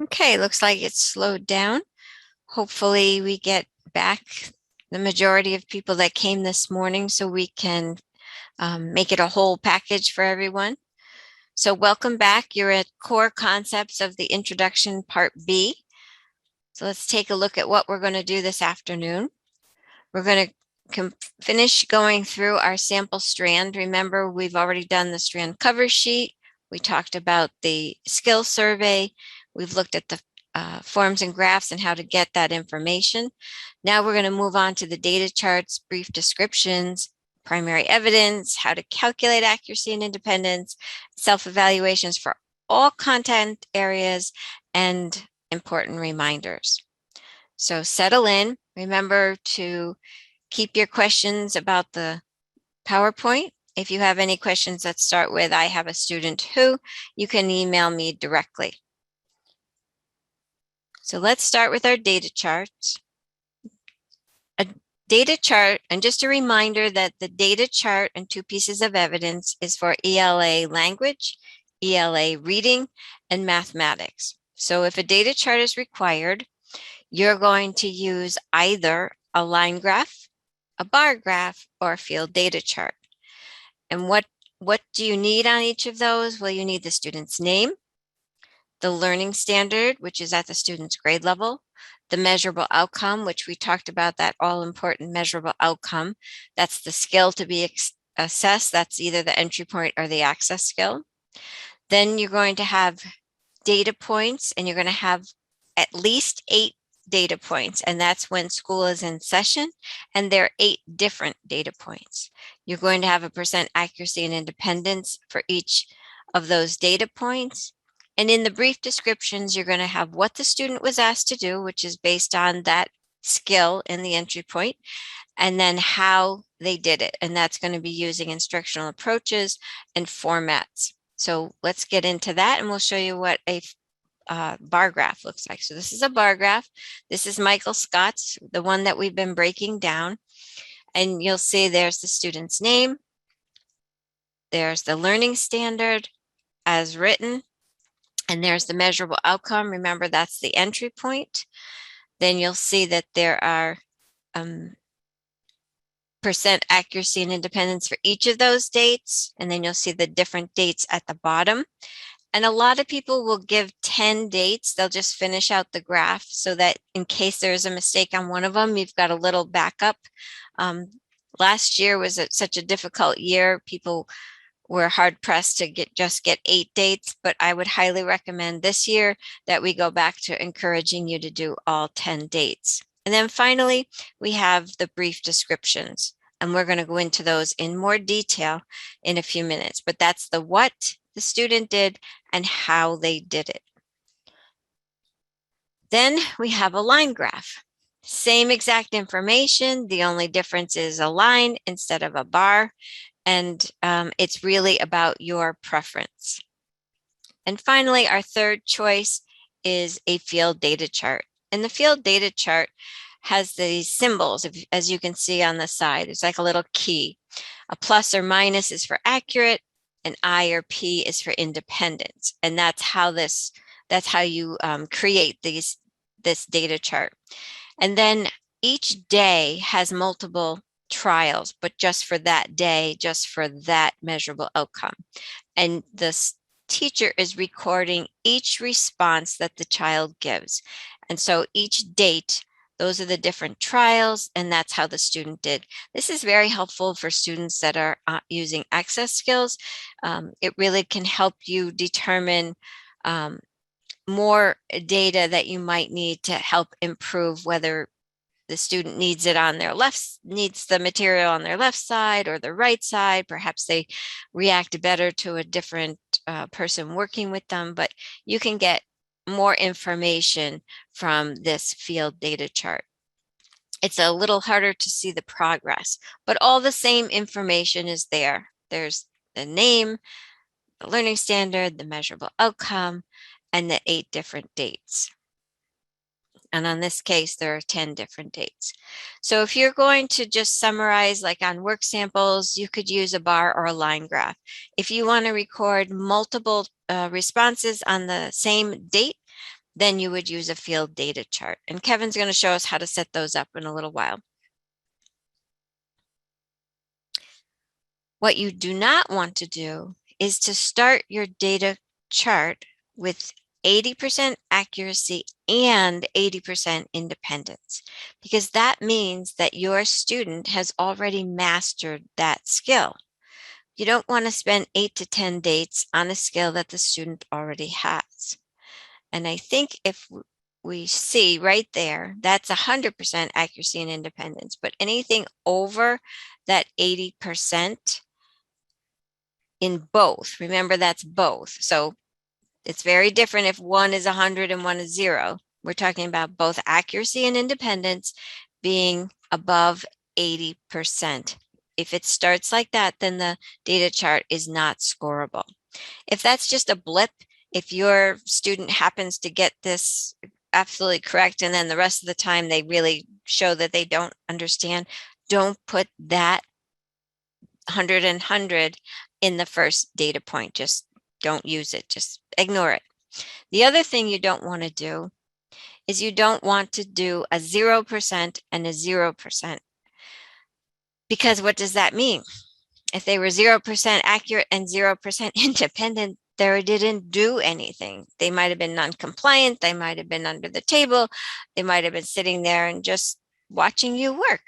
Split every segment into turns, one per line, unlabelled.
Okay, looks like it's slowed down. Hopefully we get back the majority of people that came this morning so we can make it a whole package for everyone. So welcome back. You're at Core Concepts of the Introduction Part B. So let's take a look at what we're going to do this afternoon. We're going to finish going through our sample strand. Remember, we've already done the strand cover sheet. We talked about the skill survey. We've looked at the forms and graphs and how to get that information. Now we're going to move on to the data charts, brief descriptions, primary evidence, how to calculate accuracy and independence, self-evaluations for all content areas, and important reminders. So settle in. Remember to keep your questions about the PowerPoint. If you have any questions that start with, I have a student who, you can email me directly. So let's start with our data charts. A data chart, and just a reminder that the data chart and 2 pieces of evidence is for ELA language, ELA reading, and mathematics. So if a data chart is required, you're going to use either a line graph, a bar graph, or a field data chart. And what do you need on each of those? Well, you need the student's name, the learning standard, which is at the student's grade level, the measurable outcome, which we talked about, that all-important measurable outcome. That's the skill to be assessed. That's either the entry point or the access skill. Then you're going to have data points, and you're going to have at least 8 data points, and that's when school is in session, and there are 8 different data points. You're going to have a percent accuracy and independence for each of those data points. And in the brief descriptions, you're going to have what the student was asked to do, which is based on that skill in the entry point, and then how they did it. And that's going to be using instructional approaches and formats. So let's get into that, and we'll show you what a bar graph looks like. So this is a bar graph. This is Michael Scott's, the one that we've been breaking down. And you'll see there's the student's name. There's the learning standard as written. And there's the measurable outcome. Remember, that's the entry point. Then you'll see that there are percent accuracy and independence for each of those dates. And then you'll see the different dates at the bottom. And a lot of people will give 10 dates. They'll just finish out the graph so that in case there's a mistake on one of them, you've got a little backup. Last year was such a difficult year. People were hard pressed to just get 8 dates, but I would highly recommend this year that we go back to encouraging you to do all 10 dates. And then finally, we have the brief descriptions, and we're going to go into those in more detail in a few minutes, but that's the what the student did and how they did it. Then we have a line graph. Same exact information. The only difference is a line instead of a bar. And it's really about your preference. And finally, our third choice is a field data chart. And the field data chart has these symbols, as you can see on the side. It's like a little key. A plus or minus is for accurate, and I or P is for independence. And that's how you create this data chart. And then each day has multiple trials, but just for that day, just for that measurable outcome. And the teacher is recording each response that the child gives. And so each date, those are the different trials, and that's how the student did. This is very helpful for students that are using access skills. It really can help you determine more data that you might need to help improve whether the student needs it on their needs the material on their left side or the right side. Perhaps they react better to a different person working with them, but you can get more information from this field data chart. It's a little harder to see the progress, but all the same information is there. There's the name, the learning standard, the measurable outcome, and the 8 different dates. And on this case, there are 10 different dates. So if you're going to just summarize, like on work samples, you could use a bar or a line graph. If you want to record multiple responses on the same date, then you would use a field data chart. And Kevin's going to show us how to set those up in a little while. What you do not want to do is to start your data chart with 80% accuracy and 80% independence, because that means that your student has already mastered that skill. You don't want to spend 8 to 10 dates on a skill that the student already has. And I think if we see right there, that's 100% accuracy and independence, but anything over that 80% in both, remember that's both. So it's very different if one is 100 and one is 0. We're talking about both accuracy and independence being above 80%. If it starts like that, then the data chart is not scoreable. If that's just a blip, if your student happens to get this absolutely correct and then the rest of the time they really show that they don't understand, don't put that 100 and 100 in the first data point. Just don't use it. Just ignore it. The other thing you don't want to do is you don't want to do a 0% and a 0%. Because what does that mean? If they were 0% accurate and 0% independent, they didn't do anything. They might have been non-compliant. They might have been under the table. They might have been sitting there and just watching you work.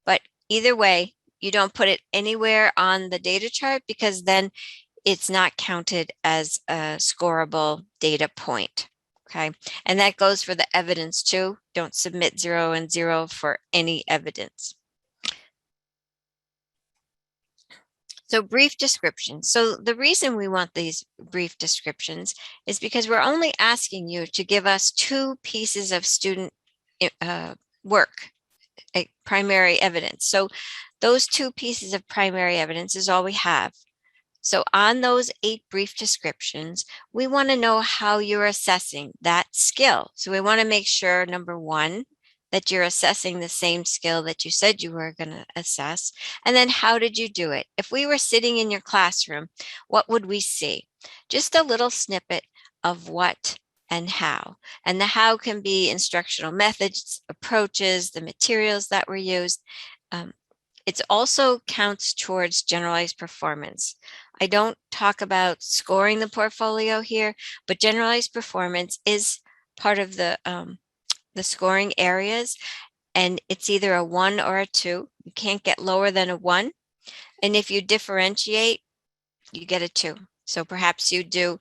But either way, you don't put it anywhere on the data chart, because then it's not counted as a scoreable data point. Okay. And that goes for the evidence too. Don't submit 0 and 0 for any evidence. So brief descriptions. So the reason we want these brief descriptions is because we're only asking you to give us 2 pieces of student work, primary evidence. So those 2 pieces of primary evidence is all we have. So on those 8 brief descriptions, we want to know how you're assessing that skill. So we want to make sure, number 1, that you're assessing the same skill that you said you were going to assess. And then how did you do it? If we were sitting in your classroom, what would we see? Just a little snippet of what and how. And the how can be instructional methods, approaches, the materials that were used. It also counts towards generalized performance. I don't talk about scoring the portfolio here, but generalized performance is part of the scoring areas, and it's either a 1 or a 2. You can't get lower than a 1. And if you differentiate, you get a 2. So perhaps you do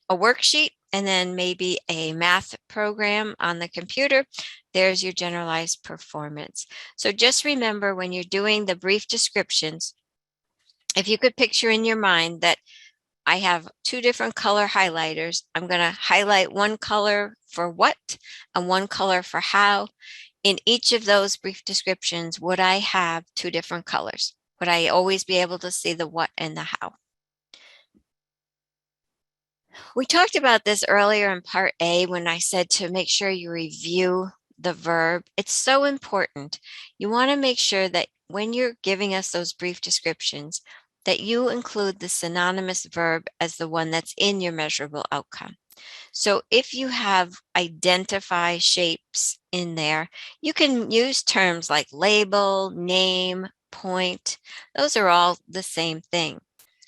a worksheet and then maybe a math program on the computer. There's your generalized performance. So just remember, when you're doing the brief descriptions, if you could picture in your mind that I have 2 different color highlighters. I'm going to highlight one color for what and one color for how. In each of those brief descriptions, would I have 2 different colors? Would I always be able to see the what and the how? We talked about this earlier in part A when I said to make sure you review the verb. It's so important. You want to make sure that when you're giving us those brief descriptions, that you include the synonymous verb as the one that's in your measurable outcome. So if you have identify shapes in there, you can use terms like label, name, point. Those are all the same thing.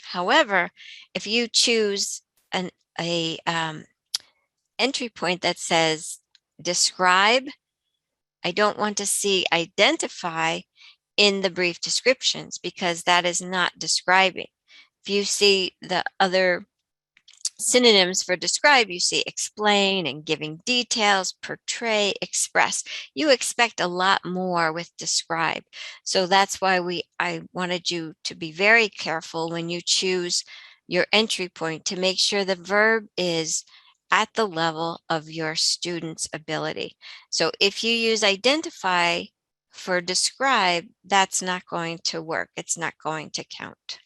However, if you choose an entry point that says describe, I don't want to see identify in the brief descriptions, because that is not describing. If you see the other synonyms for describe, you see explain and giving details, portray, express. You expect a lot more with describe. So that's why I wanted you to be very careful when you choose your entry point to make sure the verb is at the level of your student's ability. So if you use identify for describe, that's not going to work. It's not going to count.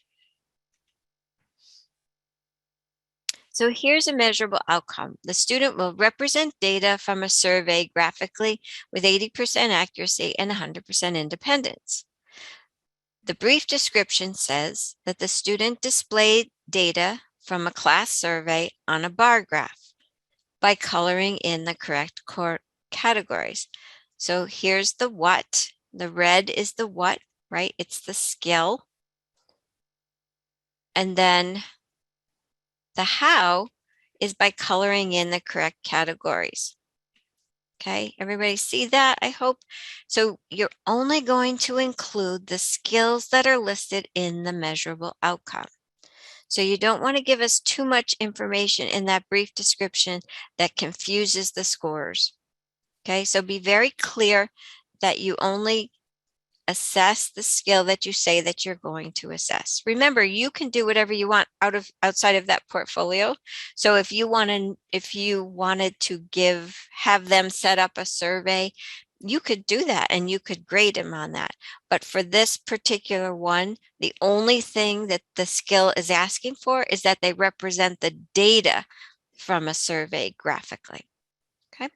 So here's a measurable outcome. The student will represent data from a survey graphically with 80% accuracy and 100% independence. The brief description says that the student displayed data from a class survey on a bar graph. by coloring in the correct categories. So here's the what. The red is the what, right? It's the skill. And then the how is by coloring in the correct categories. Okay, everybody see that, I hope? So you're only going to include the skills that are listed in the measurable outcome. So you don't want to give us too much information in that brief description that confuses the scorers. Okay, so be very clear that you only assess the skill that you say that you're going to assess. Remember, you can do whatever you want outside of that portfolio. So if you wanted to have them set up a survey, you could do that and you could grade them on that. But for this particular one, the only thing that the skill is asking for is that they represent the data from a survey graphically. Okay.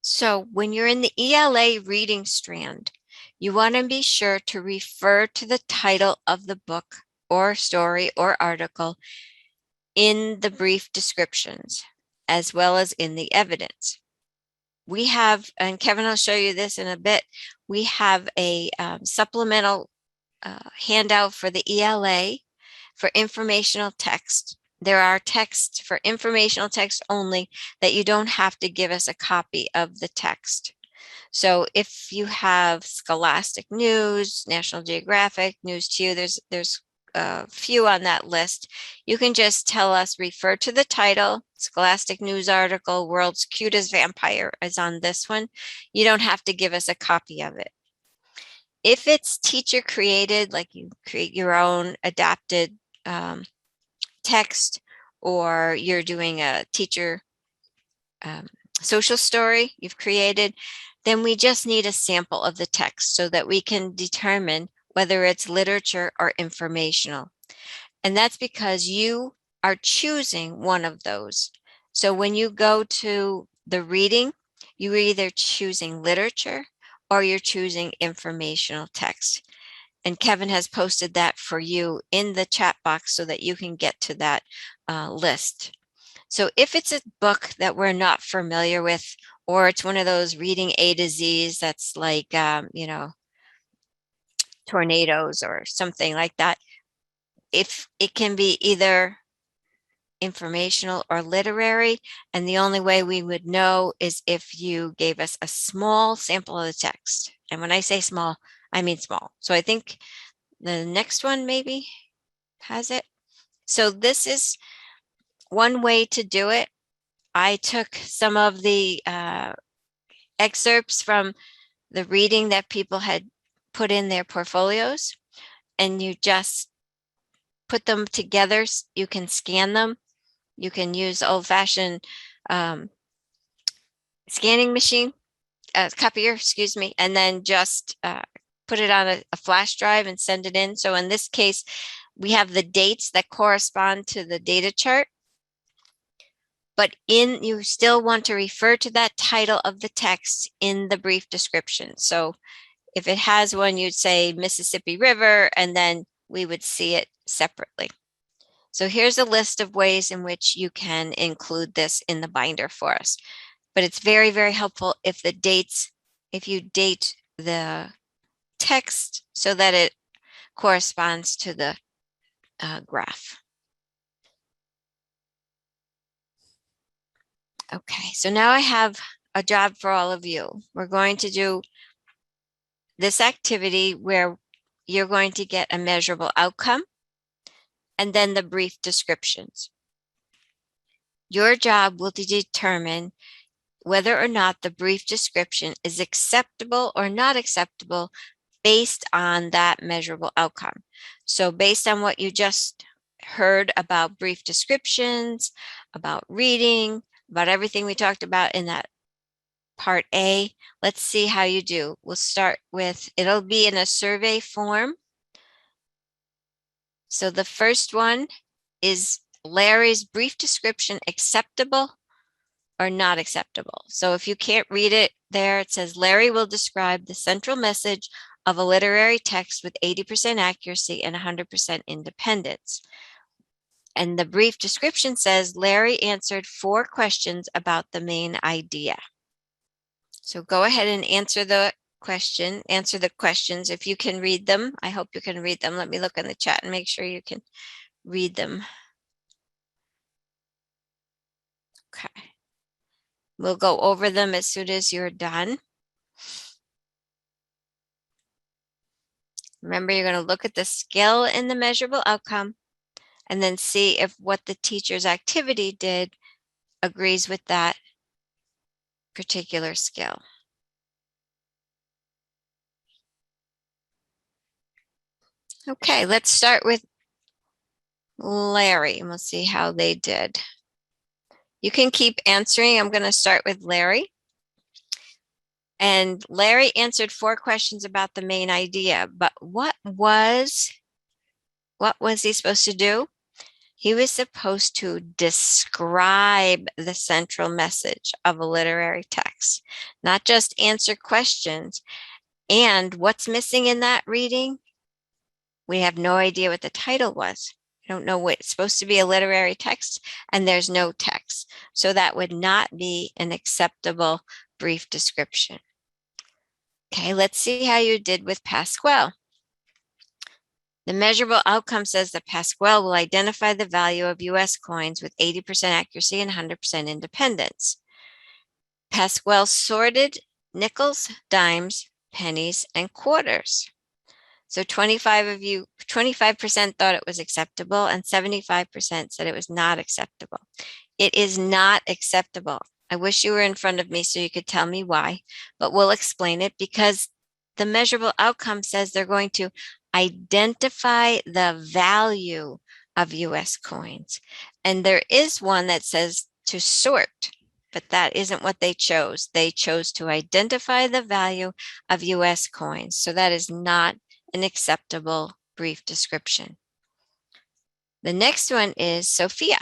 So when you're in the ELA reading strand, you want to be sure to refer to the title of the book or story or article in the brief descriptions, as well as in the evidence. We have, and Kevin will show you this in a bit, we have a supplemental handout for the ELA for informational text. There are texts for informational text only that you don't have to give us a copy of the text. So if you have Scholastic News, National Geographic, News 2, there's a few on that list. You can just tell us, refer to the title, Scholastic News article, World's Cutest Vampire is on this one. You don't have to give us a copy of it. If it's teacher created, like you create your own adapted text, or you're doing a teacher social story you've created, then we just need a sample of the text so that we can determine whether it's literature or informational. And that's because you are choosing one of those. So when you go to the reading, you're either choosing literature or you're choosing informational text. And Kevin has posted that for you in the chat box so that you can get to that list. So if it's a book that we're not familiar with, or it's one of those reading A to Z's that's like, tornadoes or something like that, if it can be either informational or literary, and the only way we would know is if you gave us a small sample of the text. And when I say small, I mean small. So I think the next one maybe has it. So this is one way to do it. I took some of the excerpts from the reading that people had put in their portfolios, and you just put them together. You can scan them. You can use old-fashioned scanning machine, copier, excuse me, and then just put it on a flash drive and send it in. So in this case, we have the dates that correspond to the data chart, but you still want to refer to that title of the text in the brief description. So if it has one, you'd say Mississippi River, and then we would see it separately. So here's a list of ways in which you can include this in the binder for us. But it's very, very helpful if you date the text so that it corresponds to the graph. Okay, so now I have a job for all of you. We're going to do this activity where you're going to get a measurable outcome and then the brief descriptions. Your job will determine whether or not the brief description is acceptable or not acceptable based on that measurable outcome. So based on what you just heard about brief descriptions, about reading, about everything we talked about in that part A, let's see how you do. We'll start with, it'll be in a survey form. So the first one is Larry's brief description acceptable or not acceptable. So if you can't read it there, it says Larry will describe the central message of a literary text with 80% accuracy and 100% independence. And the brief description says, Larry answered 4 questions about the main idea. So go ahead and answer the questions if you can read them. I hope you can read them. Let me look in the chat and make sure you can read them. Okay. We'll go over them as soon as you're done. Remember, you're going to look at the skill in the measurable outcome and then see if what the teacher's activity did agrees with that particular skill. Okay, let's start with Larry and we'll see how they did. You can keep answering. I'm going to start with Larry. And Larry answered 4 questions about the main idea, but what was he supposed to do? He was supposed to describe the central message of a literary text, not just answer questions. And what's missing in that reading? We have no idea what the title was. I don't know what it's supposed to be, a literary text, and there's no text. So that would not be an acceptable brief description. Okay, let's see how you did with Pasquale. The measurable outcome says that Pasquale will identify the value of US coins with 80% accuracy and 100% independence. Pasquale sorted nickels, dimes, pennies, and quarters. So 25% thought it was acceptable and 75% said it was not acceptable. It is not acceptable. I wish you were in front of me so you could tell me why, but we'll explain it because the measurable outcome says they're going to identify the value of US coins. And there is one that says to sort, but that isn't what they chose. They chose to identify the value of US coins. So that is not an acceptable brief description. The next one is Sophia.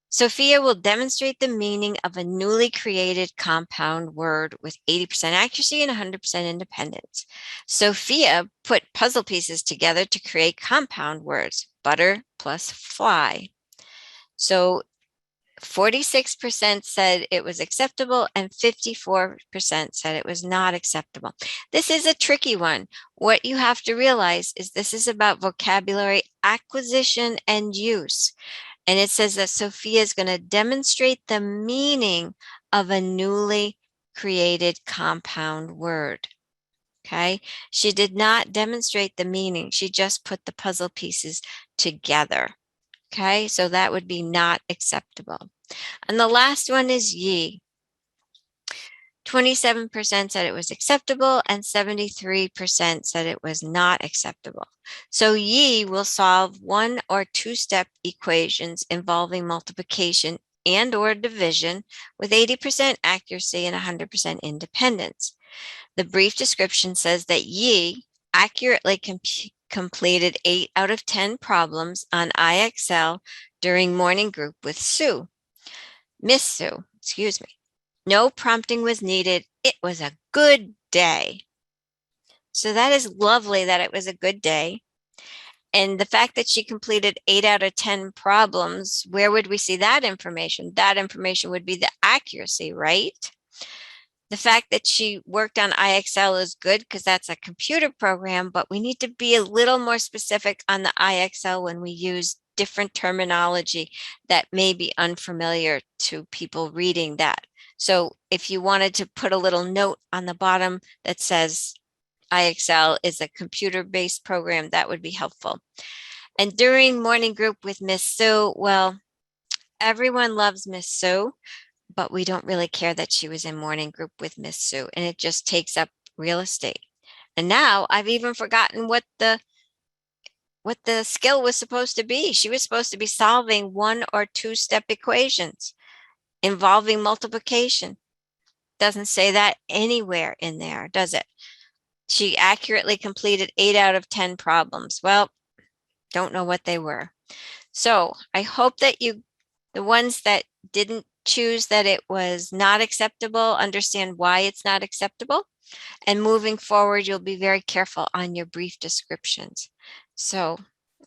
Sophia will demonstrate the meaning of a newly created compound word with 80% accuracy and 100% independence. Sophia put puzzle pieces together to create compound words, butter plus fly. So 46% said it was acceptable and 54% said it was not acceptable. This is a tricky one. What you have to realize is this is about vocabulary acquisition and use. And it says that Sophia is going to demonstrate the meaning of a newly created compound word. Okay, she did not demonstrate the meaning. She just put the puzzle pieces together. Okay, so that would be not acceptable. And the last one is ye. 27% said it was acceptable and 73% said it was not acceptable. So ye will solve 1 or 2-step equations involving multiplication and or division with 80% accuracy and 100% independence. The brief description says that ye accurately completed 8 out of 10 problems on IXL during morning group with Miss Sue, excuse me. No prompting was needed. It was a good day. So that is lovely that it was a good day. And the fact that she completed 8 out of 10 problems, where would we see that information? That information would be the accuracy, right? The fact that she worked on IXL is good because that's a computer program, but we need to be a little more specific on the IXL when we use different terminology that may be unfamiliar to people reading that. So if you wanted to put a little note on the bottom that says IXL is a computer-based program, that would be helpful. And during morning group with Miss Sue, well, everyone loves Miss Sue, but we don't really care that she was in morning group with Miss Sue, and it just takes up real estate. And now I've even forgotten what the skill was supposed to be. She was supposed to be solving 1 or 2-step equations involving multiplication. Doesn't say that anywhere in there, does it? She accurately completed 8 out of 10 problems. Well, don't know what they were. So I hope that the ones that didn't choose that it was not acceptable, understand why it's not acceptable. And moving forward, you'll be very careful on your brief descriptions. So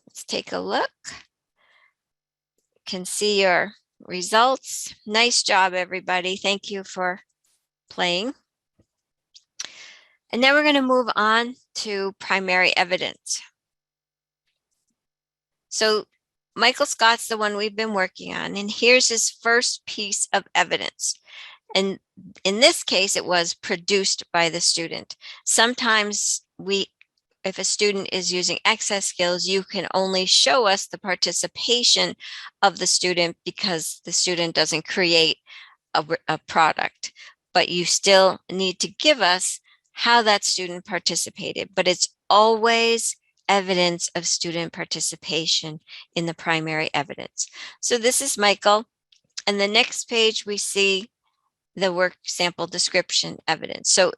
let's take a look. can see your results. Nice job, everybody. Thank you for playing. And now we're going to move on to primary evidence. So Michael Scott's the one we've been working on, and here's his first piece of evidence. And in this case, it was produced by the student. Sometimes if a student is using excess skills, you can only show us the participation of the student because the student doesn't create a product, but you still need to give us how that student participated. But it's always evidence of student participation in the primary evidence. So this is Michael. And the next page, we see the work sample description evidence. So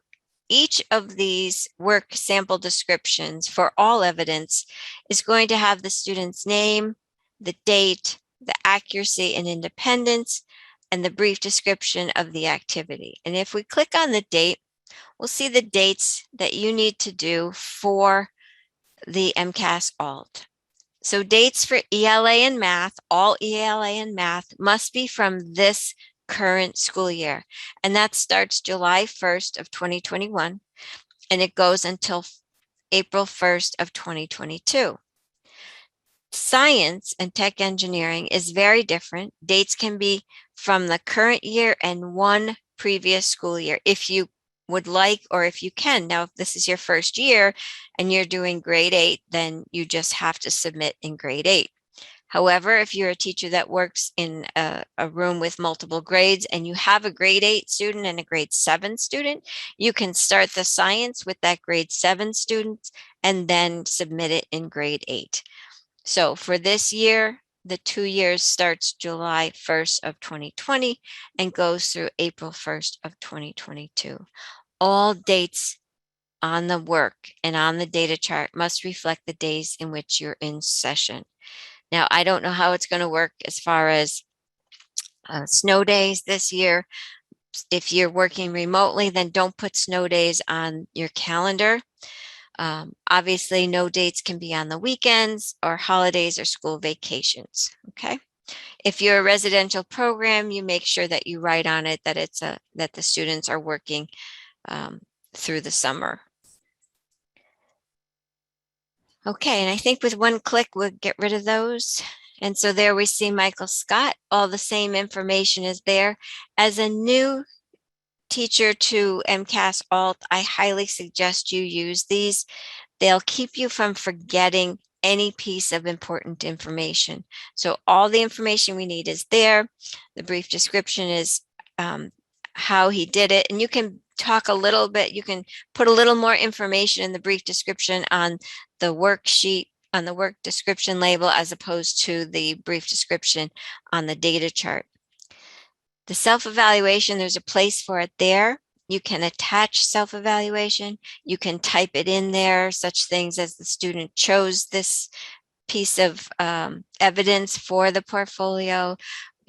each of these work sample descriptions for all evidence is going to have the student's name, the date, the accuracy and independence, and the brief description of the activity. And if we click on the date, we'll see the dates that you need to do for the MCAS-Alt. So dates for ELA and math, all ELA and math must be from this current school year. And that starts July 1st of 2021, and it goes until April 1st of 2022. Science and tech engineering is very different. Dates can be from the current year and one previous school year, if you would like, or if you can. Now, if this is your first year and you're doing grade 8, then you just have to submit in grade 8. However, if you're a teacher that works in a room with multiple grades and you have a grade 8 student and a grade 7 student, you can start the science with that grade 7 student and then submit it in grade 8. So for this year, the 2 years starts July 1st of 2020 and goes through April 1st of 2022. All dates on the work and on the data chart must reflect the days in which you're in session. Now, I don't know how it's going to work as far as snow days this year. If you're working remotely, then don't put snow days on your calendar. Obviously, no dates can be on the weekends or holidays or school vacations, okay? If you're a residential program, you make sure that you write on it that that the students are working through the summer. Okay, and I think with one click, we'll get rid of those. And so there we see Michael Scott. All the same information is there. As a new teacher to MCAS-Alt, I highly suggest you use these. They'll keep you from forgetting any piece of important information. So all the information we need is there. The brief description is how he did it. And you can talk a little bit, you can put a little more information in the brief description on the worksheet, on the work description label, as opposed to the brief description on the data chart. The self-evaluation, there's a place for it there. You can attach self-evaluation. You can type it in there, such things as the student chose this piece of evidence for the portfolio.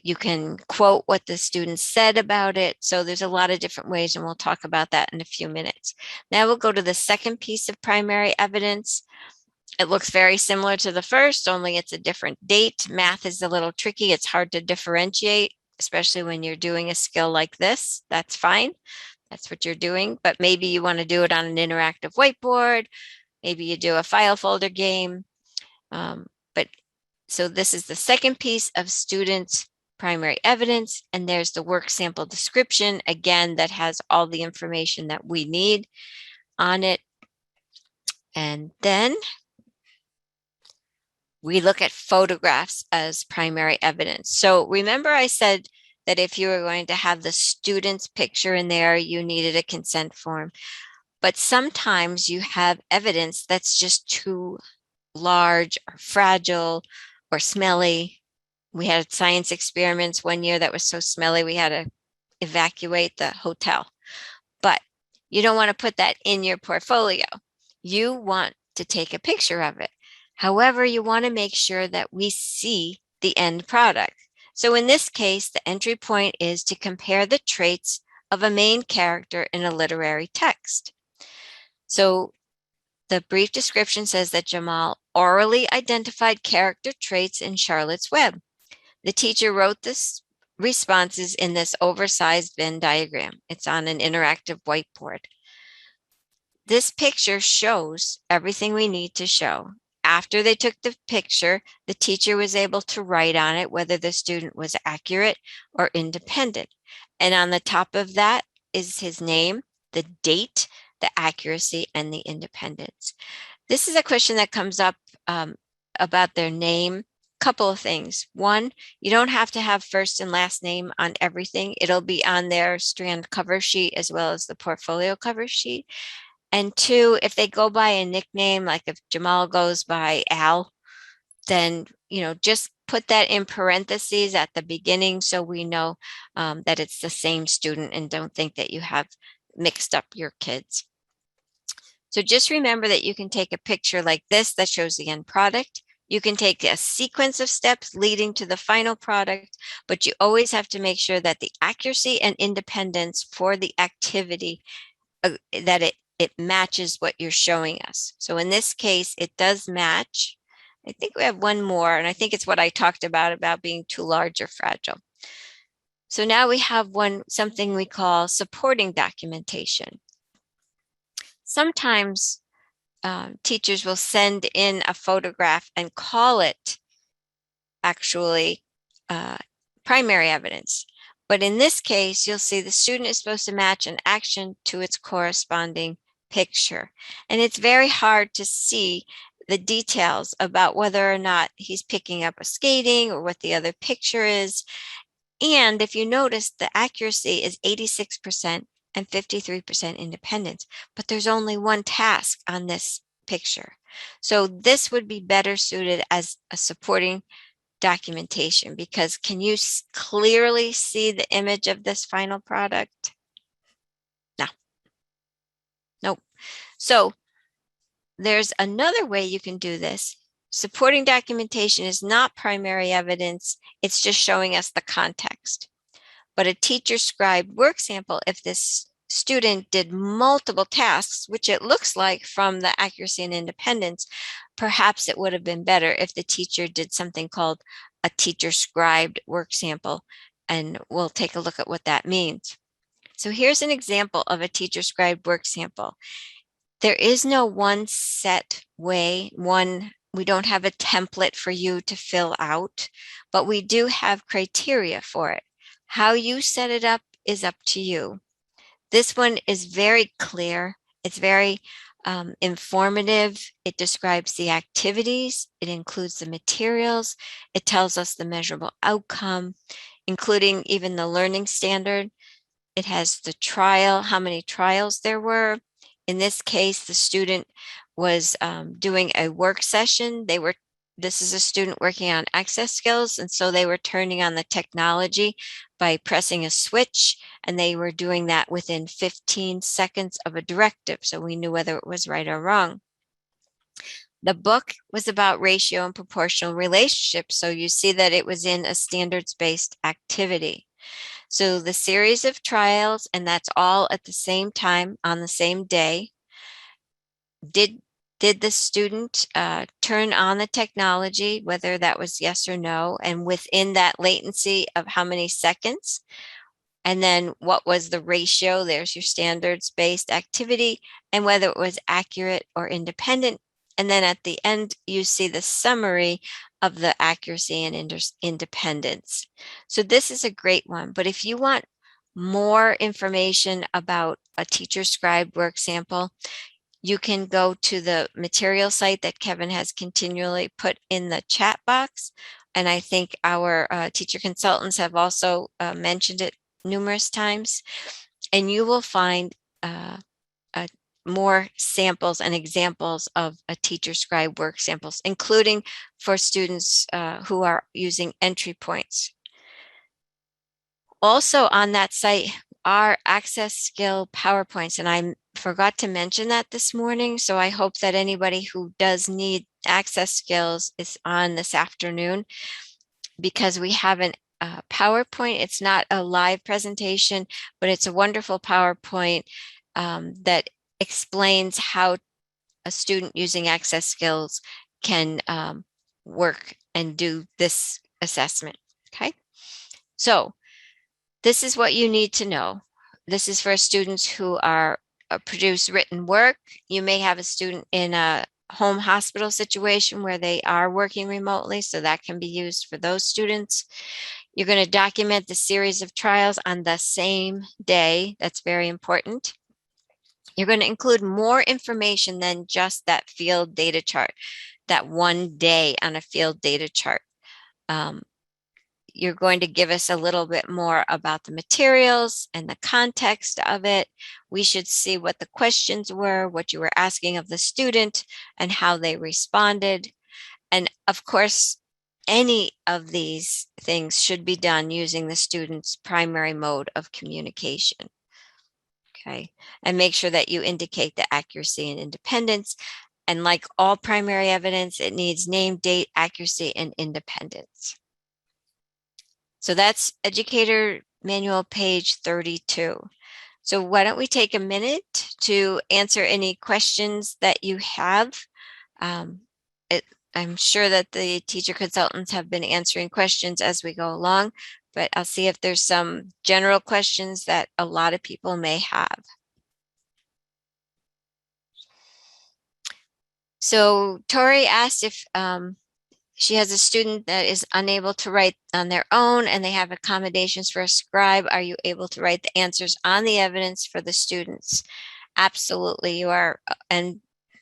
You can quote what the student said about it. So there's a lot of different ways, and we'll talk about that in a few minutes. Now we'll go to the second piece of primary evidence. It looks very similar to the first, only it's a different date. Math is a little tricky. It's hard to differentiate, especially when you're doing a skill like this. That's fine. That's what you're doing. But maybe you want to do it on an interactive whiteboard. Maybe you do a file folder game. So this is the second piece of students' primary evidence. And there's the work sample description, again, that has all the information that we need on it. And then we look at photographs as primary evidence. So remember I said that if you were going to have the student's picture in there, you needed a consent form. But sometimes you have evidence that's just too large or fragile or smelly. We had science experiments one year that was so smelly we had to evacuate the hotel. But you don't want to put that in your portfolio. You want to take a picture of it. However, you want to make sure that we see the end product. So in this case, the entry point is to compare the traits of a main character in a literary text. So the brief description says that Jamal orally identified character traits in Charlotte's Web. The teacher wrote this responses in this oversized Venn diagram. It's on an interactive whiteboard. This picture shows everything we need to show. After they took the picture, the teacher was able to write on it whether the student was accurate or independent. And on the top of that is his name, the date, the accuracy, and the independence. This is a question that comes up about their name. Couple of things. One, you don't have to have first and last name on everything. It'll be on their Strand cover sheet as well as the portfolio cover sheet. And two, if they go by a nickname, like if Jamal goes by Al, then, just put that in parentheses at the beginning so we know that it's the same student and don't think that you have mixed up your kids. So just remember that you can take a picture like this that shows the end product. You can take a sequence of steps leading to the final product, but you always have to make sure that the accuracy and independence for the activity, that it matches what you're showing us. So in this case, it does match. I think we have one more, and I think it's what I talked about being too large or fragile. So now we have something we call supporting documentation. Sometimes teachers will send in a photograph and call it actually primary evidence. But in this case, you'll see the student is supposed to match an action to its corresponding picture. And it's very hard to see the details about whether or not he's picking up a skating or what the other picture is. And if you notice, the accuracy is 86% and 53% independence, but there's only one task on this picture. So this would be better suited as a supporting documentation, because can you clearly see the image of this final product? No. Nope. So there's another way you can do this. Supporting documentation is not primary evidence. It's just showing us the context. But a teacher-scribed work sample, if this student did multiple tasks, which it looks like from the accuracy and independence, perhaps it would have been better if the teacher did something called a teacher-scribed work sample, and we'll take a look at what that means. So here's an example of a teacher-scribed work sample. There is no one set way, we don't have a template for you to fill out, but we do have criteria for it. How you set it up is up to you. This one is very clear. It's very informative. It describes the activities. It includes the materials. It tells us the measurable outcome, including even the learning standard. It has the trial, how many trials there were. In this case, the student was doing a work session. This is a student working on access skills, and so they were turning on the technology by pressing a switch, and they were doing that within 15 seconds of a directive, so we knew whether it was right or wrong. The book was about ratio and proportional relationships, so you see that it was in a standards-based activity. So the series of trials, and that's all at the same time on the same day. Did the student turn on the technology, whether that was yes or no, and within that latency of how many seconds? And then what was the ratio? There's your standards-based activity, and whether it was accurate or independent. And then at the end, you see the summary of the accuracy and independence. So this is a great one. But if you want more information about a teacher-scribed work sample, you can go to the material site that Kevin has continually put in the chat box. And I think our teacher consultants have also mentioned it numerous times. And you will find more samples and examples of a teacher-scribed work samples, including for students who are using entry points. Also on that site are access skill PowerPoints, and I forgot to mention that this morning, so I hope that anybody who does need access skills is on this afternoon, because we have an PowerPoint. It's not a live presentation, but it's a wonderful PowerPoint that explains how a student using access skills can work and do this assessment. Okay, so this is what you need to know. This is for students who are produce written work. You may have a student in a home hospital situation where they are working remotely, so that can be used for those students. You're going to document the series of trials on the same day. That's very important. You're going to include more information than just that field data chart, that one day on a field data chart. You're going to give us a little bit more about the materials and the context of it. We should see what the questions were, what you were asking of the student, and how they responded. And of course, any of these things should be done using the student's primary mode of communication. Okay, and make sure that you indicate the accuracy and independence. And like all primary evidence, it needs name, date, accuracy, and independence. So that's Educator Manual page 32. So why don't we take a minute to answer any questions that you have? I'm sure that the teacher consultants have been answering questions as we go along, but I'll see if there's some general questions that a lot of people may have. So Tori asked if she has a student that is unable to write on their own and they have accommodations for a scribe. Are you able to write the answers on the evidence for the students? Absolutely, you are. And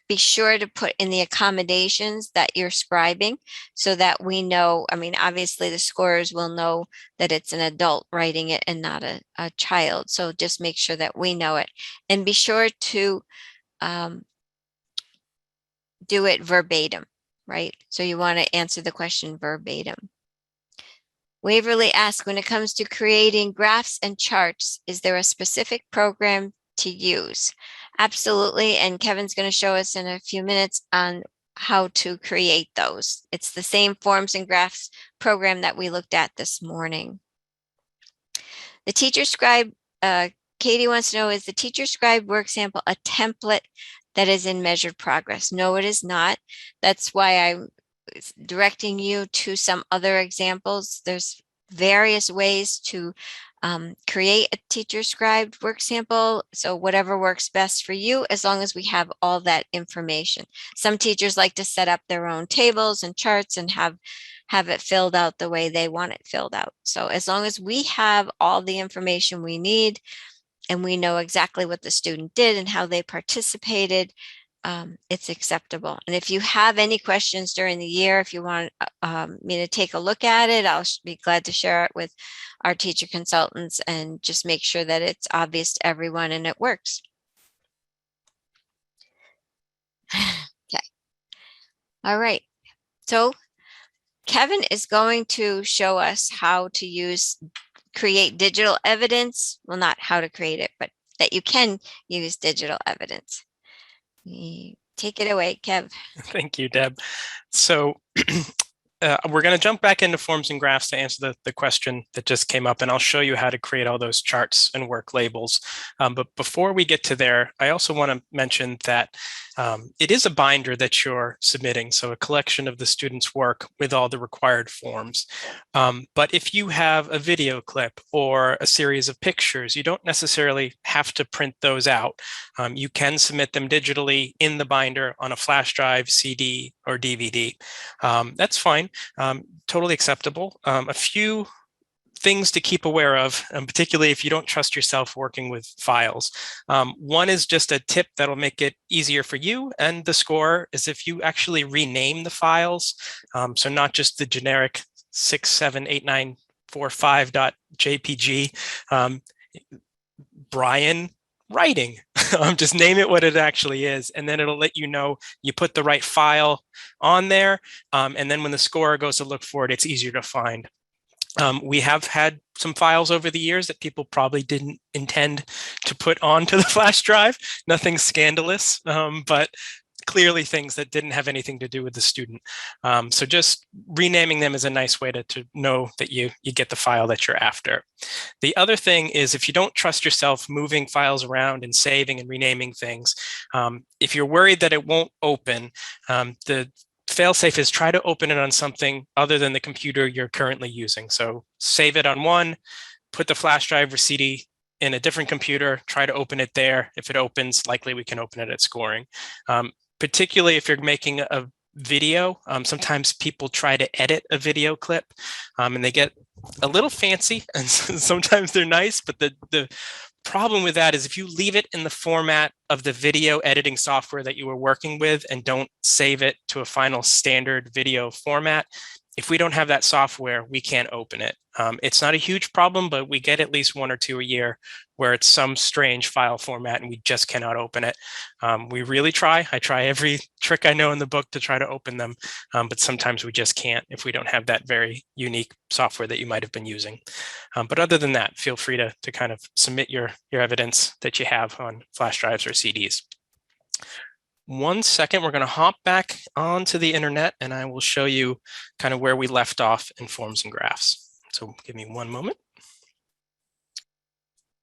be sure to put in the accommodations that you're scribing so that we know, I mean, obviously the scorers will know that it's an adult writing it and not a child. So just make sure that we know it. And be sure to do it verbatim, right? So you want to answer the question verbatim. Waverly asks, when it comes to creating graphs and charts, is there a specific program to use? Absolutely, and Kevin's going to show us in a few minutes on how to create those. It's the same forms and graphs program that we looked at this morning. The teacher-scribed, Katie wants to know, is the teacher-scribed work sample a template that is in measured progress? No, it is not. That's why I'm directing you to some other examples. There's various ways to create a teacher-scribed work sample. So whatever works best for you, as long as we have all that information. Some teachers like to set up their own tables and charts and have it filled out the way they want it filled out. So as long as we have all the information we need and we know exactly what the student did and how they participated, it's acceptable. And if you have any questions during the year, if you want me to take a look at it, I'll be glad to share it with our teacher consultants and just make sure that it's obvious to everyone and it works. Okay. All right. So Kevin is going to show us how to create digital evidence. Well, not how to create it, but that you can use digital evidence. Take it away, Kev.
Thank you, Deb. So we're going to jump back into forms and graphs to answer the question that just came up, and I'll show you how to create all those charts and work labels. But before we get to there, I also want to mention that it is a binder that you're submitting, so a collection of the student's work with all the required forms. But if you have a video clip or a series of pictures, you don't necessarily have to print those out. You can submit them digitally in the binder on a flash drive, CD, or DVD. That's fine, totally acceptable. A few things to keep aware of, particularly if you don't trust yourself working with files. One is just a tip that'll make it easier for you and the scorer is if you actually rename the files. So not just the generic 678945.jpg, Brian writing. Just name it what it actually is, and then it'll let you know you put the right file on there. And then when the scorer goes to look for it, it's easier to find. We have had some files over the years that people probably didn't intend to put onto the flash drive. Nothing scandalous, but clearly things that didn't have anything to do with the student. So just renaming them is a nice way to know that you get the file that you're after. The other thing is, if you don't trust yourself moving files around and saving and renaming things, if you're worried that it won't open, the fail-safe is try to open it on something other than the computer you're currently using. So save it on one, put the flash drive or CD in a different computer, try to open it there. If it opens, likely we can open it at scoring. Particularly if you're making a video, sometimes people try to edit a video clip and they get a little fancy, and sometimes they're nice, but the problem with that is if you leave it in the format of the video editing software that you were working with and don't save it to a final standard video format, if we don't have that software, we can't open it. It's not a huge problem, but we get at least 1 or 2 a year where it's some strange file format and we just cannot open it. We really try. I try every trick I know in the book to try to open them, but sometimes we just can't if we don't have that very unique software that you might have been using. But other than that, feel free to kind of submit your evidence that you have on flash drives or CDs. 1 second, we're going to hop back onto the internet and I will show you kind of where we left off in forms and graphs. So give me 1 moment.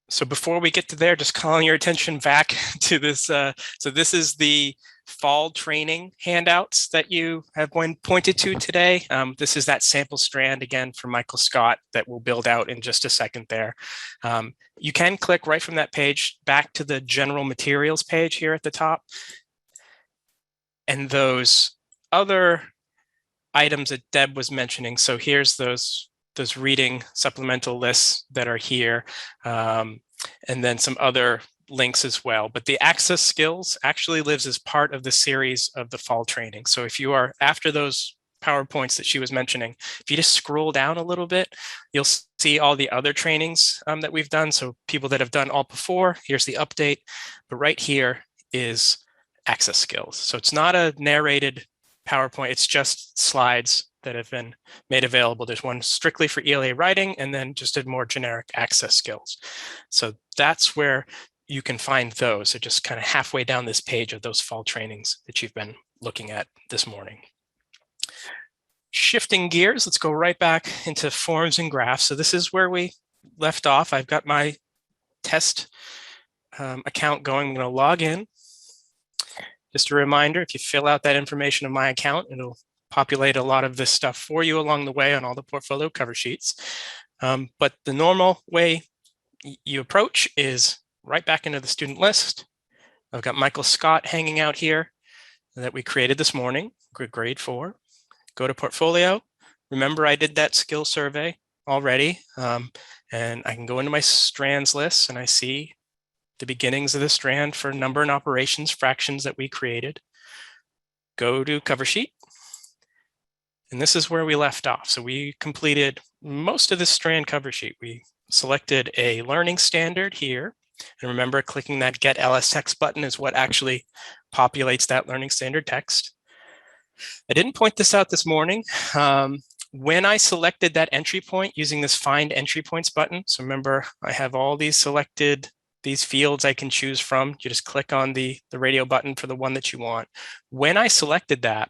So before we get to there, just calling your attention back to this. So this is the fall training handouts that you have been pointed to today. This is that sample strand again from Michael Scott that we'll build out in just a second there. You can click right from that page back to the general materials page here at the top. And those other items that Deb was mentioning. So here's those reading supplemental lists that are here, and then some other links as well. But the access skills actually lives as part of the series of the fall training. So if you are after those PowerPoints that she was mentioning, if you just scroll down a little bit, you'll see all the other trainings that we've done. So people that have done Alt before, here's the update. But right here is access skills. So it's not a narrated PowerPoint, it's just slides that have been made available. There's one strictly for ELA writing and then just a more generic access skills. So that's where you can find those. So just kind of halfway down this page of those fall trainings that you've been looking at this morning. Shifting gears, let's go right back into forms and graphs. So this is where we left off. I've got my test account going. I'm going to log in. Just a reminder, if you fill out that information in my account, it'll populate a lot of this stuff for you along the way on all the portfolio cover sheets. But the normal way you approach is right back into the student list. I've got Michael Scott hanging out here that we created this morning, grade 4. Go to portfolio. Remember, I did that skill survey already, and I can go into my strands list and I see the beginnings of the strand for number and operations fractions that we created. Go to cover sheet. And this is where we left off. So we completed most of the strand cover sheet. We selected a learning standard here. And remember, clicking that Get LS Text button is what actually populates that learning standard text. I didn't point this out this morning. When I selected that entry point using this Find Entry Points button, so remember, I have all these selected, these fields I can choose from. You just click on the radio button for the one that you want. When I selected that,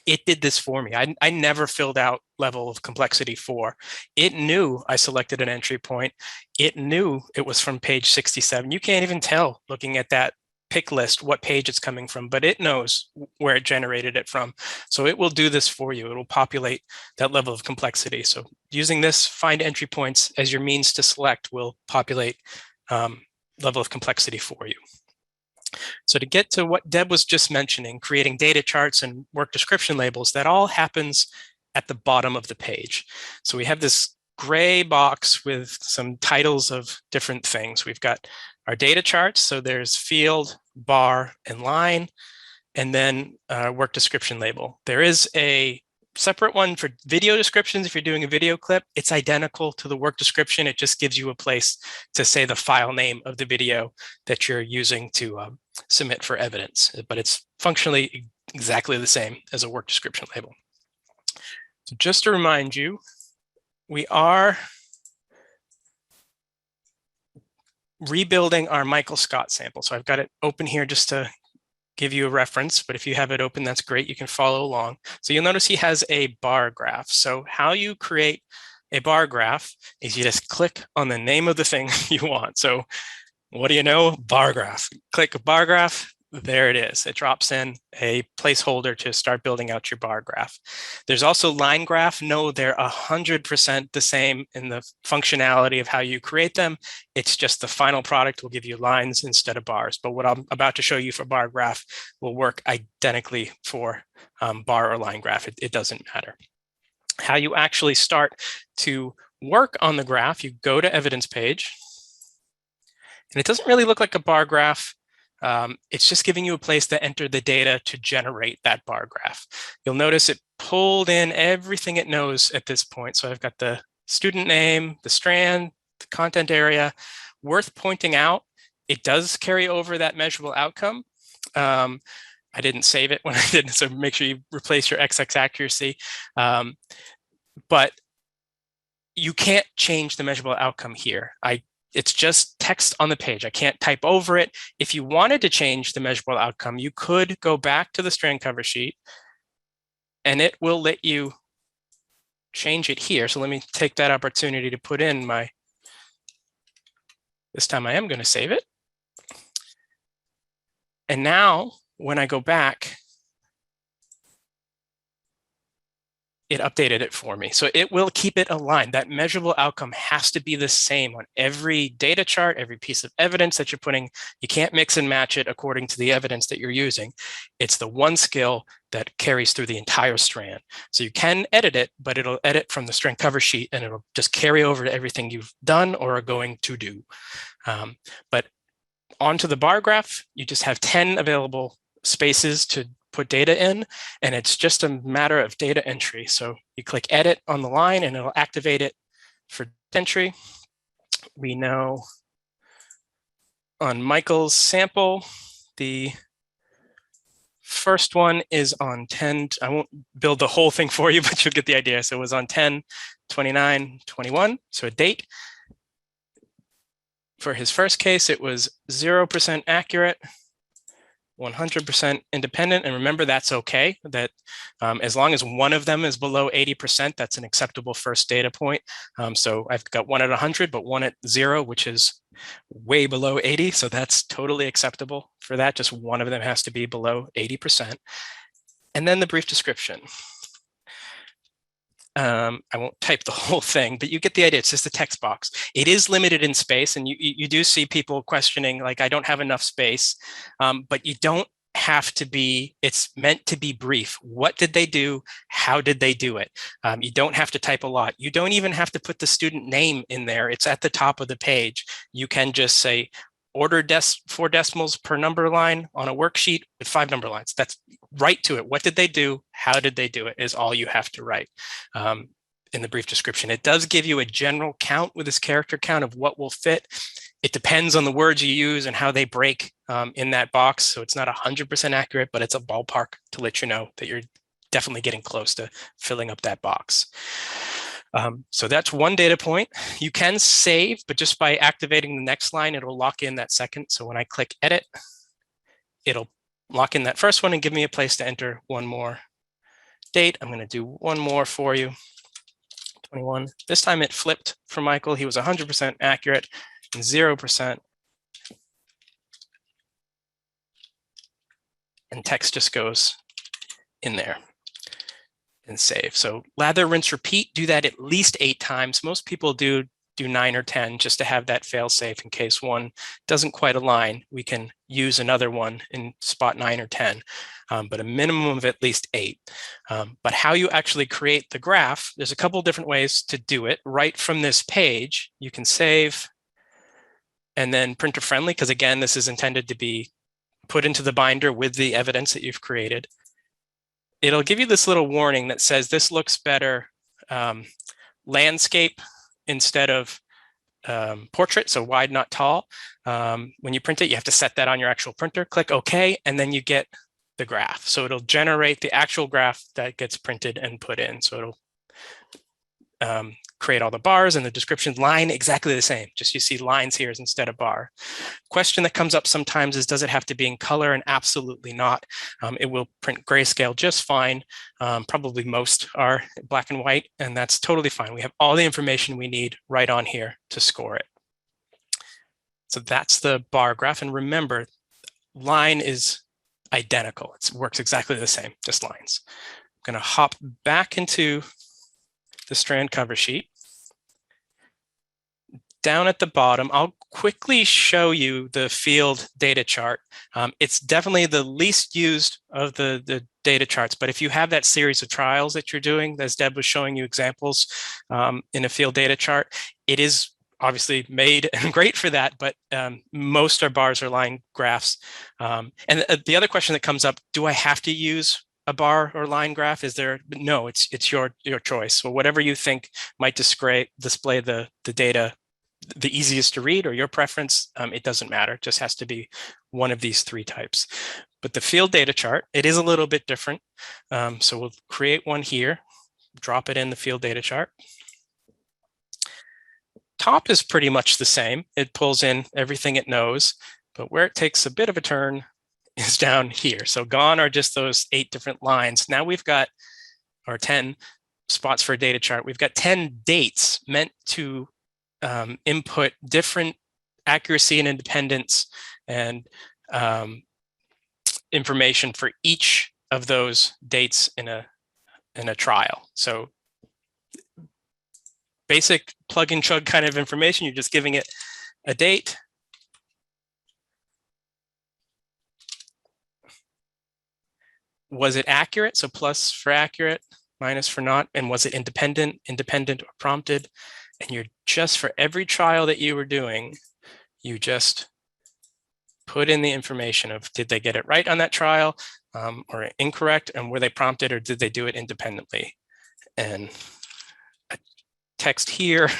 it did this for me. I never filled out level of complexity 4. It knew I selected an entry point. It knew it was from page 67. You can't even tell looking at that pick list what page it's coming from, but it knows where it generated it from. So it will do this for you. It will populate that level of complexity. So using this Find Entry Points as your means to select will populate level of complexity for you. So to get to what Deb was just mentioning, creating data charts and work description labels, that all happens at the bottom of the page. So we have this gray box with some titles of different things. We've got our data charts. So there's field, bar, and line, and then work description label. There is a separate one for video descriptions. If you're doing a video clip, it's identical to the work description. It just gives you a place to say the file name of the video that you're using to submit for evidence, but it's functionally exactly the same as a work description label. So just to remind you, we are rebuilding our Michael Scott sample. So I've got it open here just to give you a reference, but if you have it open, that's great. You can follow along. So you'll notice he has a bar graph. So how you create a bar graph is you just click on the name of the thing you want. So what do you know? Bar graph. Click bar graph. there it is. It drops in a placeholder to start building out your bar graph. There's also line graph. No, they're 100% the same in the functionality of how you create them. It's just the final product will give you lines instead of bars. But what I'm about to show you for bar graph will work identically for bar or line graph. It doesn't matter. How you actually start to work on the graph, you go to evidence page. And it doesn't really look like a bar graph. It's just giving you a place to enter the data to generate that bar graph. You'll notice it pulled in everything it knows at this point. So I've got the student name, the strand, the content area. Worth pointing out, it does carry over that measurable outcome. I didn't save it when I did, so make sure you replace your XX accuracy. But you can't change the measurable outcome here. It's just text on the page. I can't type over it. If you wanted to change the measurable outcome, you could go back to the strand cover sheet and it will let you change it here. So let me take that opportunity to put in this time I am going to save it. And now when I go back, it updated it for me. So it will keep it aligned. That measurable outcome has to be the same on every data chart, every piece of evidence that you're putting. You can't mix and match it according to the evidence that you're using. It's the one skill that carries through the entire strand. So you can edit it, but it'll edit from the strand cover sheet and it'll just carry over to everything you've done or are going to do. But onto the bar graph, you just have 10 available spaces to put data in, and it's just a matter of data entry. So you click edit on the line and it'll activate it for entry. We know on Michael's sample, the first one is on 10. I won't build the whole thing for you, but you'll get the idea. So it was on 10, 29, 21, so a date. For his first case, it was 0% accurate, 100% independent. And remember, that's okay. That as long as one of them is below 80%, that's an acceptable first data point. So I've got one at 100, but one at 0, which is way below 80. So that's totally acceptable for that. Just one of them has to be below 80%. And then the brief description. I won't type the whole thing, but you get the idea. It's just a text box. It is limited in space, and you do see people questioning, like, I don't have enough space, but you don't have to be, it's meant to be brief. What did they do? How did they do it? You don't have to type a lot. You don't even have to put the student name in there. It's at the top of the page. You can just say, order 4 decimals per number line on a worksheet with 5 number lines. That's right to it. What did they do? How did they do it is all you have to write in the brief description. It does give you a general count with this character count of what will fit. It depends on the words you use and how they break in that box. So it's not 100% accurate, but it's a ballpark to let you know that you're definitely getting close to filling up that box. So that's one data point. You can save, but just by activating the next line, it'll lock in that second. So when I click edit, it'll lock in that first one and give me a place to enter one more date. I'm going to do one more for you. 21. This time it flipped for Michael. He was 100% accurate and 0%. And text just goes in there and save. So lather, rinse, repeat, do that at least 8 times. Most people do 9 or 10 just to have that fail safe in case one doesn't quite align. We can use another one in spot 9 or 10, but a minimum of at least 8. But how you actually create the graph, there's a couple different ways to do it. Right from this page, you can save and then printer friendly, because again, this is intended to be put into the binder with the evidence that you've created. It'll give you this little warning that says this looks better landscape instead of portrait, so wide, not tall. When you print it, you have to set that on your actual printer. Click OK, and then you get the graph. So it'll generate the actual graph that gets printed and put in. So it'll create all the bars and the description line exactly the same. Just you see lines here instead of bar. Question that comes up sometimes is, does it have to be in color? And absolutely not. It will print grayscale just fine. Probably most are black and white, and that's totally fine. We have all the information we need right on here to score it. So that's the bar graph. And remember, line is identical. It works exactly the same, just lines. I'm going to hop back into the strand cover sheet. Down at the bottom, I'll quickly show you the field data chart. It's definitely the least used of the data charts, but if you have that series of trials that you're doing, as Deb was showing you examples in a field data chart, it is obviously made and great for that, but most are bars or line graphs. And the other question that comes up, do I have to use a bar or line graph? Is there? No, it's your choice. So whatever you think might display the data the easiest to read or your preference, it doesn't matter. It just has to be one of these three types. But the field data chart, it is a little bit different. So we'll create one here, drop it in the field data chart. Top is pretty much the same. It pulls in everything it knows, but where it takes a bit of a turn is down here. So gone are just those 8 different lines. Now we've got, or 10 spots for a data chart. We've got 10 dates meant to input different accuracy and independence and information for each of those dates in a trial. So basic plug and chug kind of information. You're just giving it a date. Was it accurate? So plus for accurate, minus for not. And was it independent, or prompted? And you're just, for every trial that you were doing, you just put in the information of, did they get it right on that trial or incorrect? And were they prompted, or did they do it independently? And a text here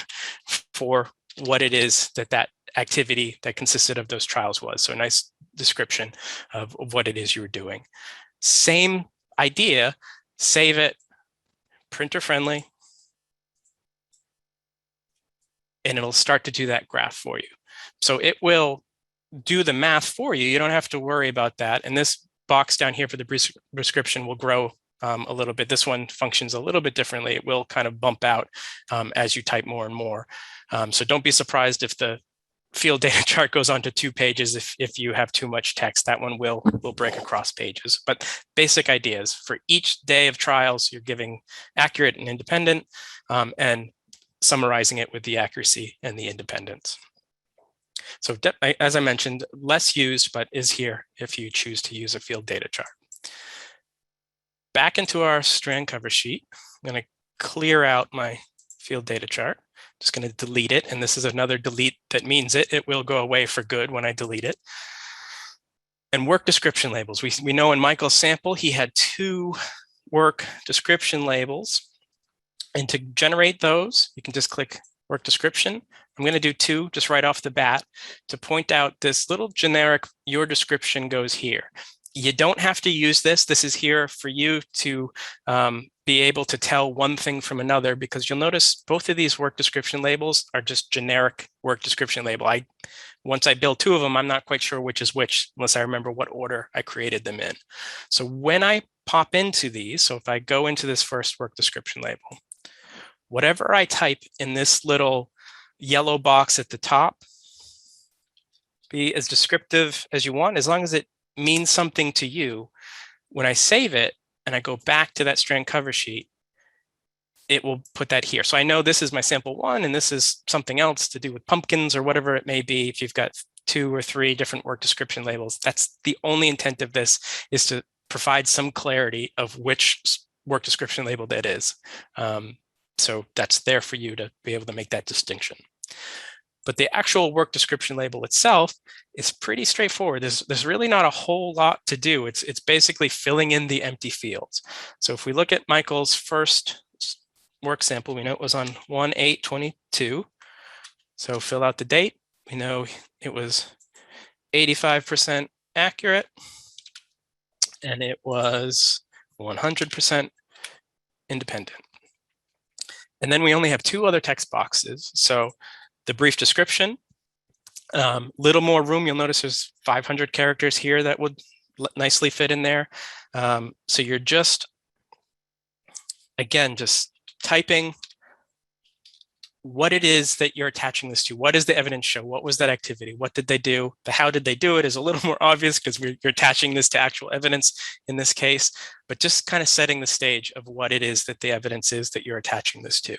for what it is that activity that consisted of those trials was. So a nice description of what it is you were doing. Same idea, save it, printer friendly, and it'll start to do that graph for you. So it will do the math for you. You don't have to worry about that. And this box down here for the prescription will grow a little bit. This one functions a little bit differently. It will kind of bump out as you type more and more. So don't be surprised if the field data chart goes on to 2 pages if you have too much text. That one will break across pages. But basic ideas, for each day of trials, you're giving accurate and independent, and summarizing it with the accuracy and the independence. So as I mentioned, less used, but is here if you choose to use a field data chart. Back into our strand cover sheet, I'm going to clear out my field data chart. Just going to delete it. And this is another delete that means it will go away for good when I delete it. And work description labels. We know in Michael's sample, he had 2 work description labels. And to generate those, you can just click work description. I'm going to do 2 just right off the bat to point out this little generic, your description goes here. You don't have to use this. This is here for you to be able to tell one thing from another, because you'll notice both of these work description labels are just generic work description label. Once I build 2 of them, I'm not quite sure which is which unless I remember what order I created them in. So when I pop into these, so if I go into this first work description label, whatever I type in this little yellow box at the top, be as descriptive as you want, as long as it means something to you. When I save it and I go back to that strand cover sheet, it will put that here. So I know this is my sample 1, and this is something else to do with pumpkins or whatever it may be. If you've got 2 or 3 different work description labels, that's the only intent of this, is to provide some clarity of which work description label that is. So that's there for you to be able to make that distinction. But the actual work description label itself is pretty straightforward. There's really not a whole lot to do. It's basically filling in the empty fields. So if we look at Michael's first work sample, we know it was on 1/8/22. So fill out the date. We know it was 85% accurate, and it was 100% independent. And then we only have 2 other text boxes. So the brief description, little more room. You'll notice there's 500 characters here that would nicely fit in there. So you're just, again, just typing what it is that you're attaching this to. What does the evidence show? What was that activity? What did they do? The how did they do it is a little more obvious because you're attaching this to actual evidence in this case, but just kind of setting the stage of what it is that the evidence is that you're attaching this to.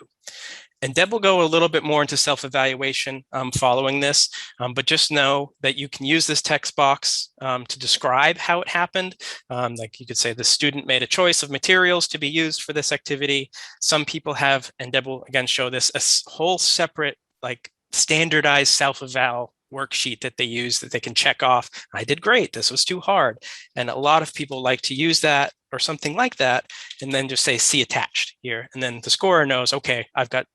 And Deb will go a little bit more into self-evaluation following this, but just know that you can use this text box to describe how it happened. Like you could say the student made a choice of materials to be used for this activity. Some people have, and Deb will again show this, a whole separate like standardized self-eval worksheet that they use that they can check off. I did great, this was too hard. And a lot of people like to use that or something like that, and then just say see attached here. And then the scorer knows, okay, I've got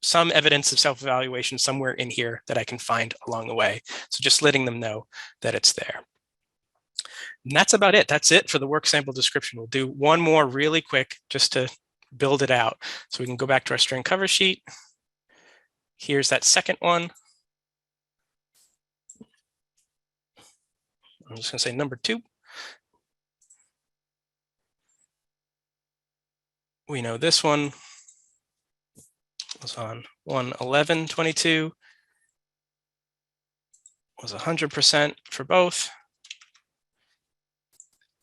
some evidence of self-evaluation somewhere in here that I can find along the way. So just letting them know that it's there. And that's about it. That's it for the work sample description. We'll do one more really quick just to build it out. So we can go back to our string cover sheet. Here's that second one. I'm just going to say number 2. We know this one was on 111.22, was 100% for both.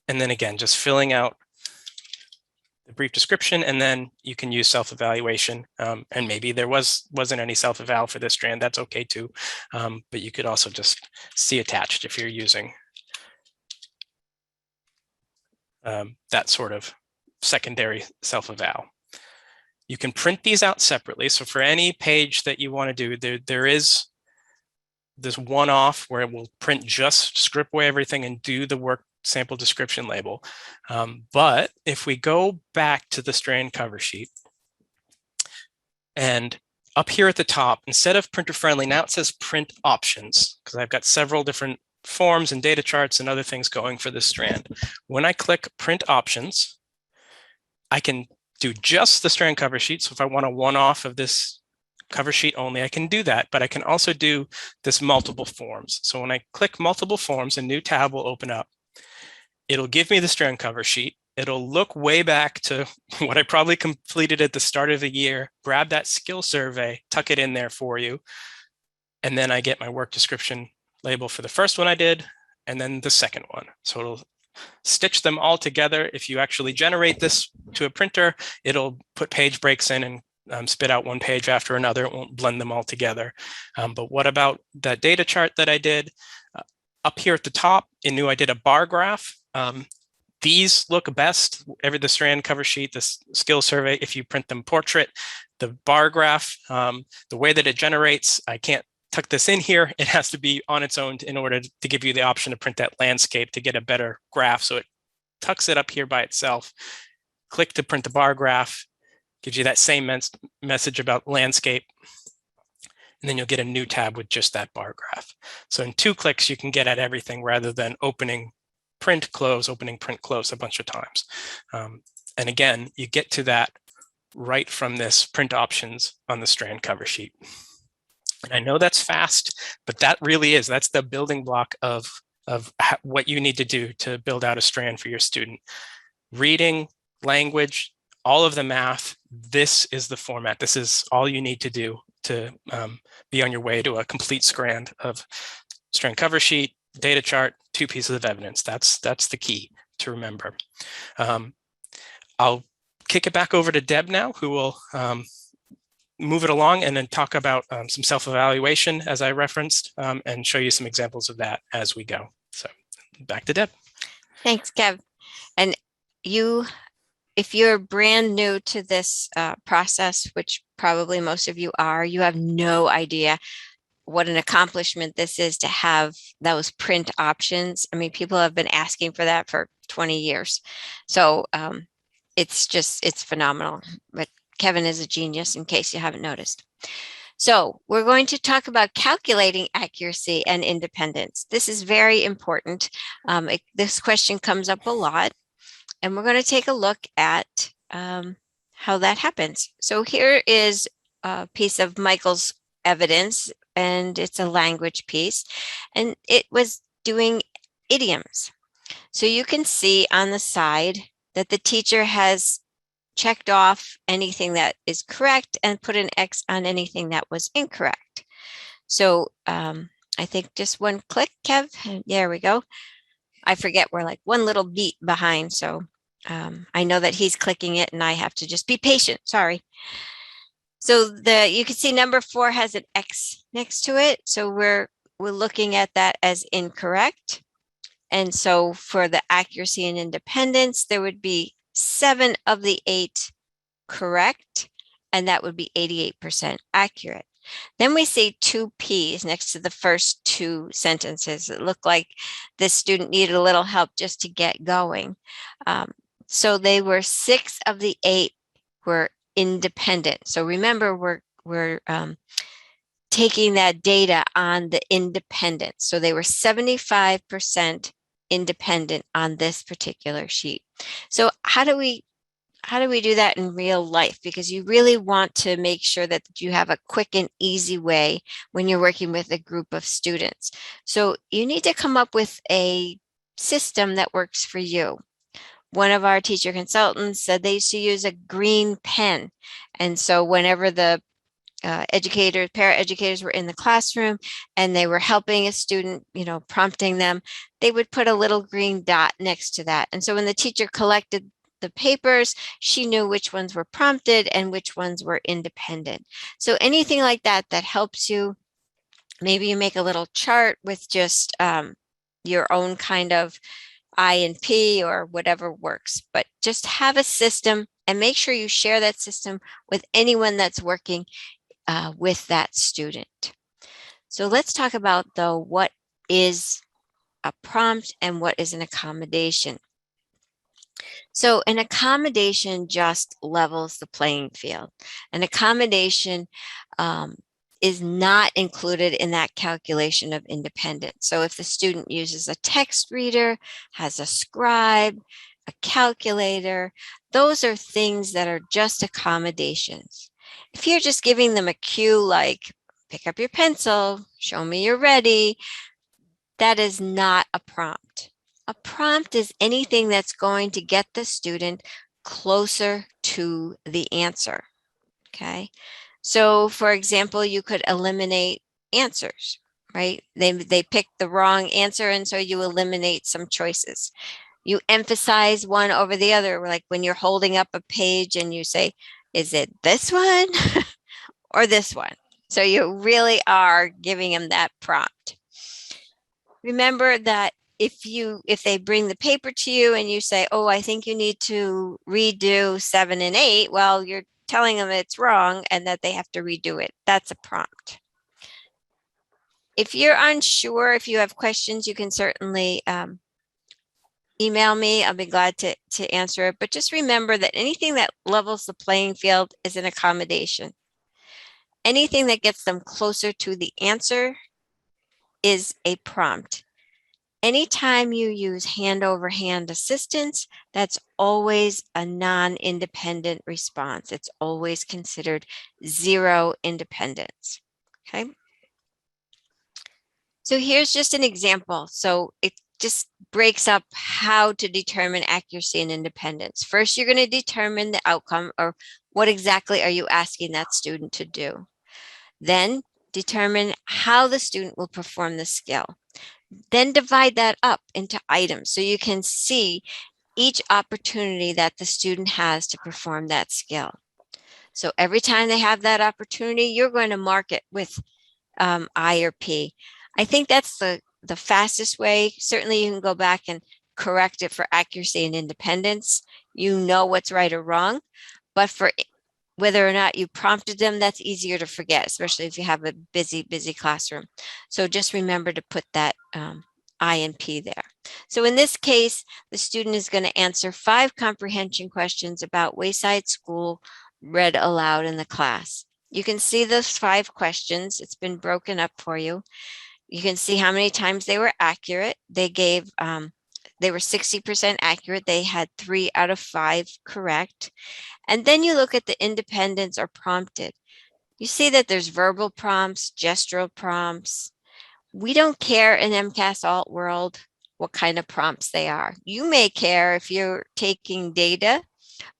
And then again, just filling out the brief description, and then you can use self-evaluation. And maybe there wasn't any self-eval for this strand, that's okay too. But you could also just see attached if you're using that sort of secondary self-eval. You can print these out separately. So for any page that you want to do, there is this one-off where it will print just strip away everything and do the work sample description label. But if we go back to the strand cover sheet, and up here at the top, instead of printer friendly, now it says print options, because I've got several different forms and data charts and other things going for this strand. When I click print options, I can do just the strand cover sheet. So if I want a one-off of this cover sheet only, I can do that, but I can also do this multiple forms. So when I click multiple forms, a new tab will open up. It'll give me the strand cover sheet. It'll look way back to what I probably completed at the start of the year, grab that skill survey, tuck it in there for you. And then I get my work description label for the first one I did, and then the second one. So it'll stitch them all together. If you actually generate this to a printer, it'll put page breaks in and spit out one page after another. It won't blend them all together. But what about that data chart that I did? Up here at the top, it knew I did a bar graph. These look best, the strand cover sheet, the skill survey, if you print them portrait. The bar graph, the way that it generates, I can't tuck this in here. It has to be on its own in order to give you the option to print that landscape to get a better graph. So it tucks it up here by itself. Click to print the bar graph, gives you that same message about landscape. And then you'll get a new tab with just that bar graph. So in 2 clicks, you can get at everything rather than opening, print, close, opening, print, close a bunch of times. And again, you get to that right from this print options on the strand cover sheet. And I know that's fast, but that really is, that's the building block of what you need to do to build out a strand for your student. Reading, language, all of the math, this is the format. This is all you need to do to be on your way to a complete strand of strand cover sheet, data chart, 2 pieces of evidence. That's the key to remember. I'll kick it back over to Deb now, who will move it along and then talk about some self-evaluation as I referenced, and show you some examples of that as we go. So back to Deb.
Thanks, Kev. And if you're brand new to this process, which probably most of you are, you have no idea what an accomplishment this is to have those print options. I mean, people have been asking for that for 20 years. So it's phenomenal. But Kevin is a genius, in case you haven't noticed. So we're going to talk about calculating accuracy and independence. This is very important. This question comes up a lot, and we're going to take a look at how that happens. So here is a piece of Michael's evidence, and it's a language piece, and it was doing idioms. So you can see on the side that the teacher has checked off anything that is correct and put an X on anything that was incorrect. So I think just one click, Kev. There we go. I forget we're like one little beat behind. So I know that he's clicking it and I have to just be patient. Sorry. So you can see number 4 has an X next to it. So we're looking at that as incorrect. And so for the accuracy and independence, there would be 7 of the 8 correct, and that would be 88% accurate. Then we see 2 P's next to the first 2 sentences. It looked like this student needed a little help just to get going. So they were 6 of the 8 were independent. So remember, we're taking that data on the independence. So they were 75% independent on this particular sheet. So how do we do that in real life? Because you really want to make sure that you have a quick and easy way when you're working with a group of students. So you need to come up with a system that works for you. One of our teacher consultants said they used to use a green pen. And so whenever the paraeducators were in the classroom and they were helping a student, prompting them, they would put a little green dot next to that. And so when the teacher collected the papers, she knew which ones were prompted and which ones were independent. So anything like that helps you. Maybe you make a little chart with just your own kind of I and P or whatever works, but just have a system and make sure you share that system with anyone that's working with that student. So let's talk about, though, what is a prompt and what is an accommodation. So an accommodation just levels the playing field. An accommodation is not included in that calculation of independence. So if the student uses a text reader, has a scribe, a calculator, those are things that are just accommodations. If you're just giving them a cue like, pick up your pencil, show me you're ready, that is not a prompt. A prompt is anything that's going to get the student closer to the answer, okay? So for example, you could eliminate answers, right? They picked the wrong answer, and so you eliminate some choices. You emphasize one over the other, like when you're holding up a page and you say, is it this one or this one? So you really are giving them that prompt. Remember that if they bring the paper to you and you say, oh, I think you need to redo 7 and 8, well, you're telling them it's wrong and that they have to redo it. That's a prompt. If you're unsure, if you have questions, you can certainly email me. I'll be glad to answer it. But just remember that anything that levels the playing field is an accommodation. Anything that gets them closer to the answer is a prompt. Anytime you use hand-over-hand assistance, that's always a non-independent response. It's always considered 0 independence, okay? So here's just an example. So it just breaks up how to determine accuracy and independence. First, you're going to determine the outcome, or what exactly are you asking that student to do. Then determine how the student will perform the skill. Then divide that up into items so you can see each opportunity that the student has to perform that skill. So every time they have that opportunity, you're going to mark it with I or P. I think that's the fastest way. Certainly you can go back and correct it for accuracy and independence. You know what's right or wrong, but for whether or not you prompted them, that's easier to forget, especially if you have a busy classroom. So just remember to put that I and P there. So in this case, the student is going to answer 5 comprehension questions about Wayside School read aloud in the class. You can see those 5 questions. It's been broken up for you. You can see how many times they were accurate. They were 60% accurate. They had 3 out of 5 correct. And then you look at the independence or prompted. You see that there's verbal prompts, gestural prompts. We don't care in MCAS-Alt world what kind of prompts they are. You may care if you're taking data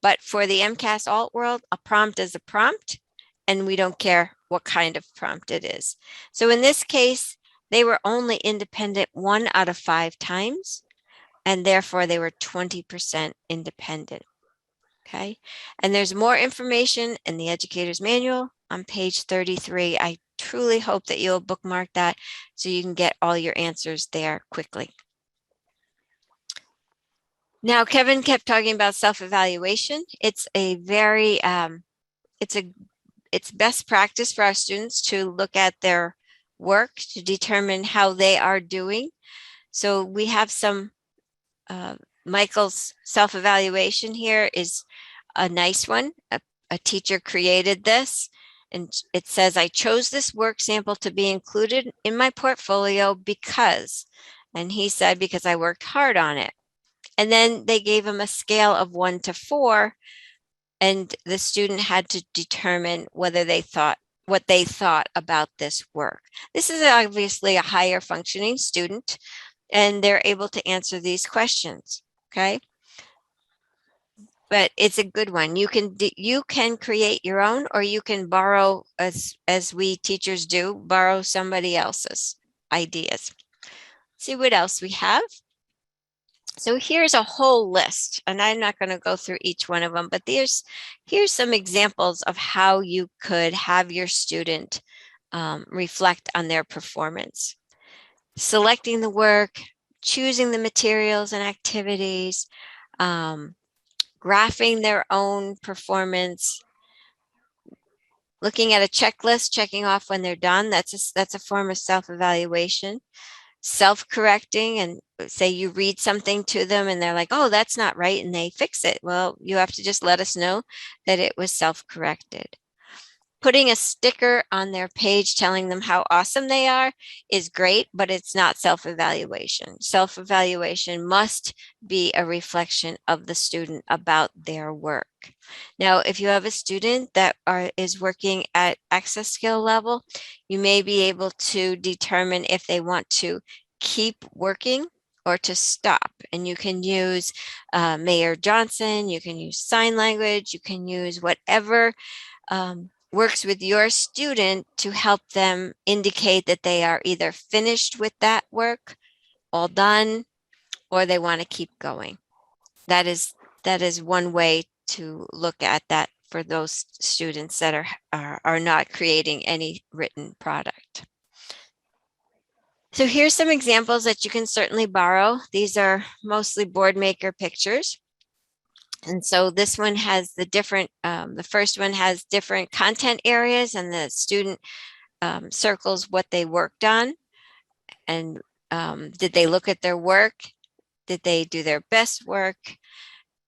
But for the MCAS-Alt world, a prompt is a prompt, and we don't care what kind of prompt it is. So in this case, they were only independent 1 out of 5 times, and therefore they were 20% independent. Okay, and there's more information in the educator's manual on page 33. I truly hope that you'll bookmark that so you can get all your answers there quickly. Now, Kevin kept talking about self-evaluation. It's a very, it's best practice for our students to look at their work to determine how they are doing. So we have some, Michael's self-evaluation here is a nice one. A teacher created this, and it says, I chose this work sample to be included in my portfolio because, and he said, because I worked hard on it. And then they gave him a scale of 1 to 4, and the student had to determine whether they thought what they thought about this work. This is obviously a higher functioning student, and they're able to answer these questions. Okay, but it's a good one. You can create your own, or you can borrow, as we teachers do, borrow somebody else's ideas. See what else we have. So here's a whole list, and I'm not going to go through each one of them, but here's some examples of how you could have your student reflect on their performance. Selecting the work, choosing the materials and activities, graphing their own performance, looking at a checklist, checking off when they're done. That's a form of self-evaluation. Self-correcting, and say you read something to them and they're like, oh, that's not right, and they fix it. Well, you have to just let us know that it was self-corrected. Putting a sticker on their page telling them how awesome they are is great, but it's not self-evaluation. Self-evaluation must be a reflection of the student about their work. Now, if you have a student that is working at access skill level, you may be able to determine if they want to keep working or to stop. And you can use Mayor Johnson, you can use sign language, you can use whatever works with your student to help them indicate that they are either finished with that work, all done, or they want to keep going. That is one way to look at that for those students that are not creating any written product. So here's some examples that you can certainly borrow. These are mostly board maker pictures. And so this one has the different, the first one has different content areas, and the student circles what they worked on. And did they look at their work? Did they do their best work?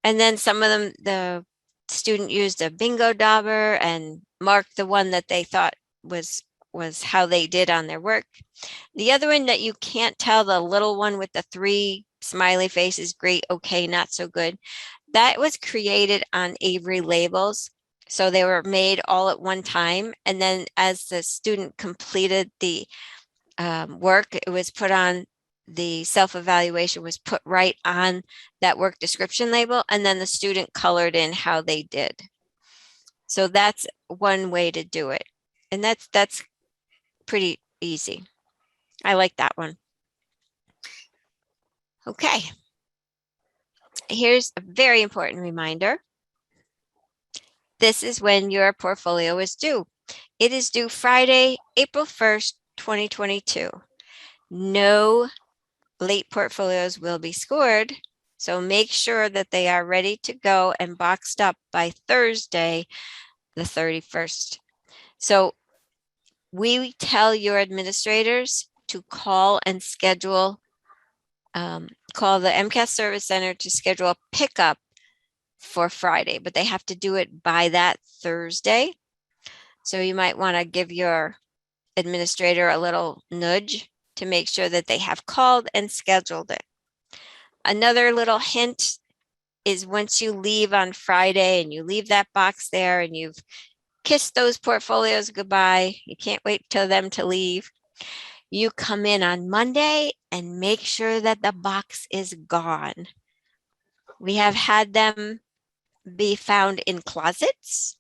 And then some of them, the student used a bingo dauber and marked the one that they thought was how they did on their work. The other one that you can't tell, the little one with the 3 smiley faces, great, okay, not so good, that was created on Avery labels. So they were made all at one time. And then as the student completed the work, it was put on, the self-evaluation was put right on that work description label. And then the student colored in how they did. So that's one way to do it. And that's pretty easy. I like that one. Okay. Here's a very important reminder. This is when your portfolio is due. It is due Friday, April 1st, 2022. No late portfolios will be scored, so make sure that they are ready to go and boxed up by Thursday, the 31st. So we tell your administrators to call and schedule, call the MCAS Service Center to schedule a pickup for Friday, but they have to do it by that Thursday. So you might want to give your administrator a little nudge to make sure that they have called and scheduled it. Another little hint is once you leave on Friday and you leave that box there and you've kissed those portfolios goodbye, you can't wait till them to leave. You come in on Monday and make sure that the box is gone. We have had them be found in closets,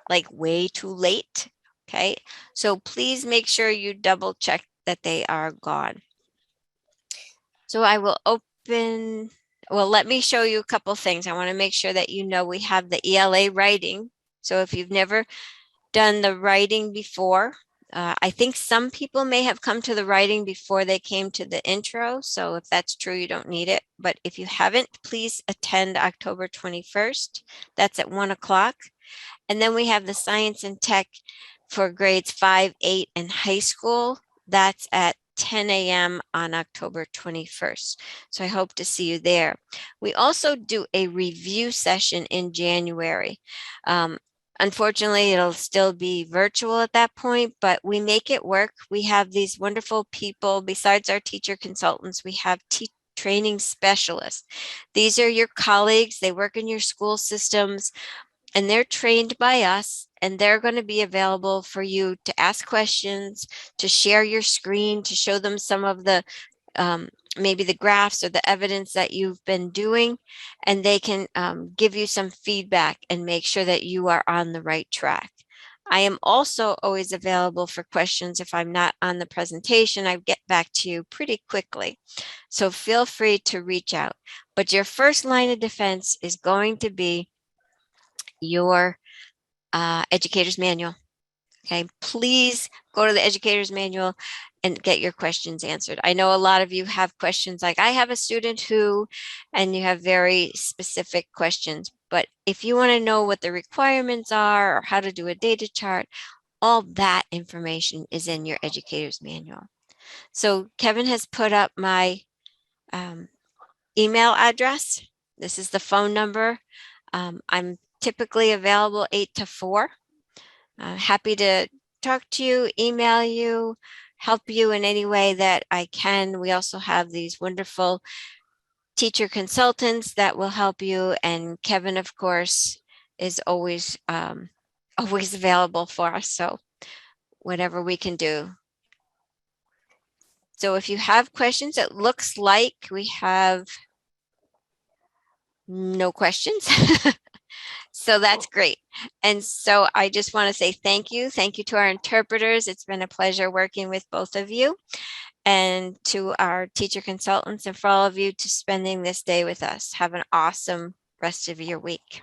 like way too late. Okay, so please make sure you double check that they are gone. So I will open, well, let me show you a couple things. I want to make sure that you know we have the ELA writing. So if you've never done the writing before, I think some people may have come to the writing before they came to the intro. So if that's true, you don't need it. But if you haven't, please attend October 21st. That's at 1 o'clock. And then we have the science and tech for grades 5, 8, and high school. That's at 10 a.m. on October 21st. So I hope to see you there. We also do a review session in January. Unfortunately, it'll still be virtual at that point, but we make it work. We have these wonderful people. Besides our teacher consultants, we have training specialists. These are your colleagues. They work in your school systems, and they're trained by us, and they're going to be available for you to ask questions, to share your screen, to show them some of the maybe the graphs or the evidence that you've been doing, and they can give you some feedback and make sure that you are on the right track. I am also always available for questions. If I'm not on the presentation, I get back to you pretty quickly. So feel free to reach out. But your first line of defense is going to be your educator's manual. Okay, please go to the educator's manual and get your questions answered. I know a lot of you have questions like, I have a student who, and you have very specific questions. But if you want to know what the requirements are or how to do a data chart, all that information is in your educator's manual. So Kevin has put up my email address. This is the phone number. I'm typically available 8 to 4. Happy to talk to you, email you, help you in any way that I can. We also have these wonderful teacher consultants that will help you. And Kevin, of course, is always available for us. So whatever we can do. So if you have questions, it looks like we have no questions. So that's great. And so I just want to say thank you. Thank you to our interpreters. It's been a pleasure working with both of you, and to our teacher consultants, and for all of you to spending this day with us. Have an awesome rest of your week.